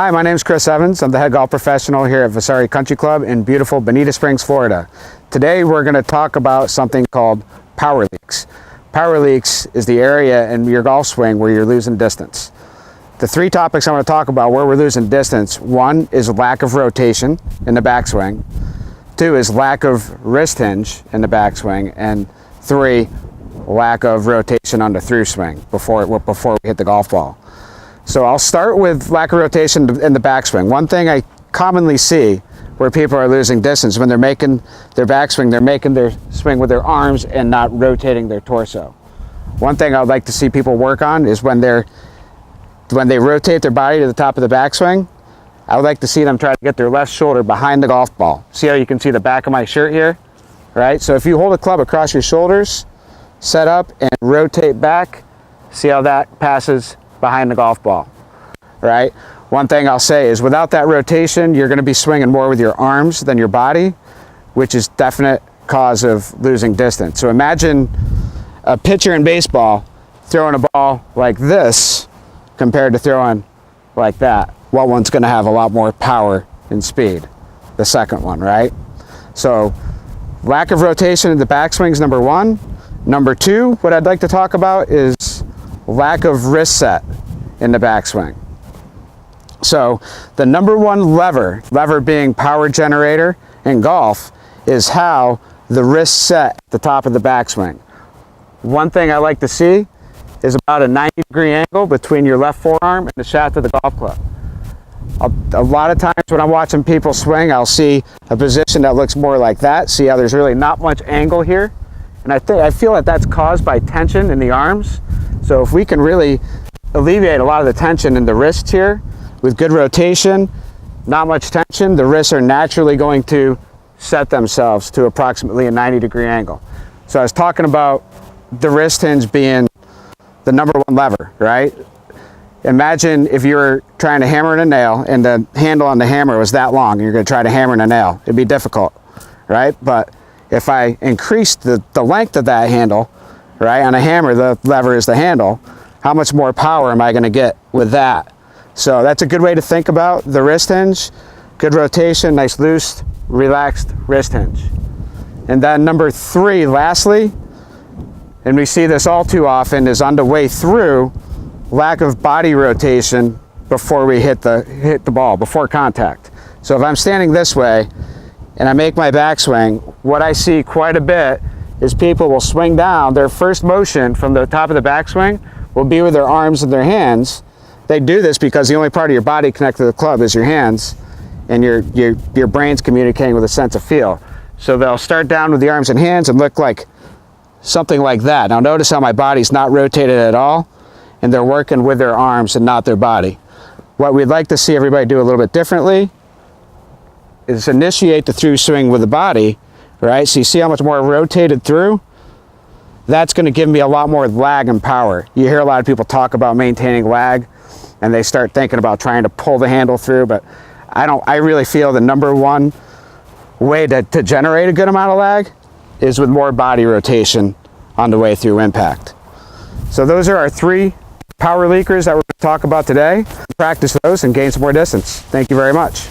Hi, my name is Chris Evans. I'm the head golf professional here at Vasari Country Club in beautiful Bonita Springs, Florida. Today we're going to talk about something called power leaks. Power leaks is the area in your golf swing where you're losing distance. The three topics I want to talk about where we're losing distance: one is lack of rotation in the backswing, two is lack of wrist hinge in the backswing, and three, lack of rotation on the through swing before we hit the golf ball. So I'll start with lack of rotation in the backswing. One thing I commonly see where people are losing distance when they're making their backswing, they're making their swing with their arms and not rotating their torso. One thing I'd like to see people work on is when they rotate their body to the top of the backswing, I would like to see them try to get their left shoulder behind the golf ball. See how you can see the back of my shirt here, right? So if you hold a club across your shoulders, set up and rotate back, see how that passes behind the golf ball, right? One thing I'll say is without that rotation, you're going to be swinging more with your arms than your body, which is definite cause of losing distance. So imagine a pitcher in baseball throwing a ball like this compared to throwing like that. What one's going to have a lot more power and speed? The second one, right? So lack of rotation in the backswing is number one. Number two, what I'd like to talk about is lack of wrist set in the backswing. So the number one lever being power generator in golf, is how the wrist set at the top of the backswing. One thing I like to see is about a 90-degree angle between your left forearm and the shaft of the golf club. A lot of times when I'm watching people swing, I'll see a position that looks more like that. See how there's really not much angle here? And I feel that that's caused by tension in the arms. So if we can really alleviate a lot of the tension in the wrists here with good rotation, not much tension, the wrists are naturally going to set themselves to approximately a 90-degree angle. So I was talking about the wrist hinge being the number one lever, right? Imagine if you were trying to hammer in a nail and the handle on the hammer was that long and you're going to try to hammer in a nail. It'd be difficult, right? But if I increase the length of that handle, right, on a hammer, the lever is the handle, how much more power am I going to get with that? So that's a good way to think about the wrist hinge. Good rotation, nice loose, relaxed wrist hinge. And then number three, lastly, and we see this all too often, is on the way through, lack of body rotation before we hit the ball, before contact. So if I'm standing this way and I make my backswing, what I see quite a bit is people will swing down. Their first motion from the top of the backswing will be with their arms and their hands. They do this because the only part of your body connected to the club is your hands, and your brain's communicating with a sense of feel. So they'll start down with the arms and hands and look like something like that. Now notice how my body's not rotated at all, and they're working with their arms and not their body. What we'd like to see everybody do a little bit differently is initiate the through swing with the body, right? So you see how much more rotated through? That's going to give me a lot more lag and power. You hear a lot of people talk about maintaining lag, and they start thinking about trying to pull the handle through, but I really feel the number one way to generate a good amount of lag is with more body rotation on the way through impact. So those are our three power leakers that we're going to talk about today. Practice those and gain some more distance. Thank you very much.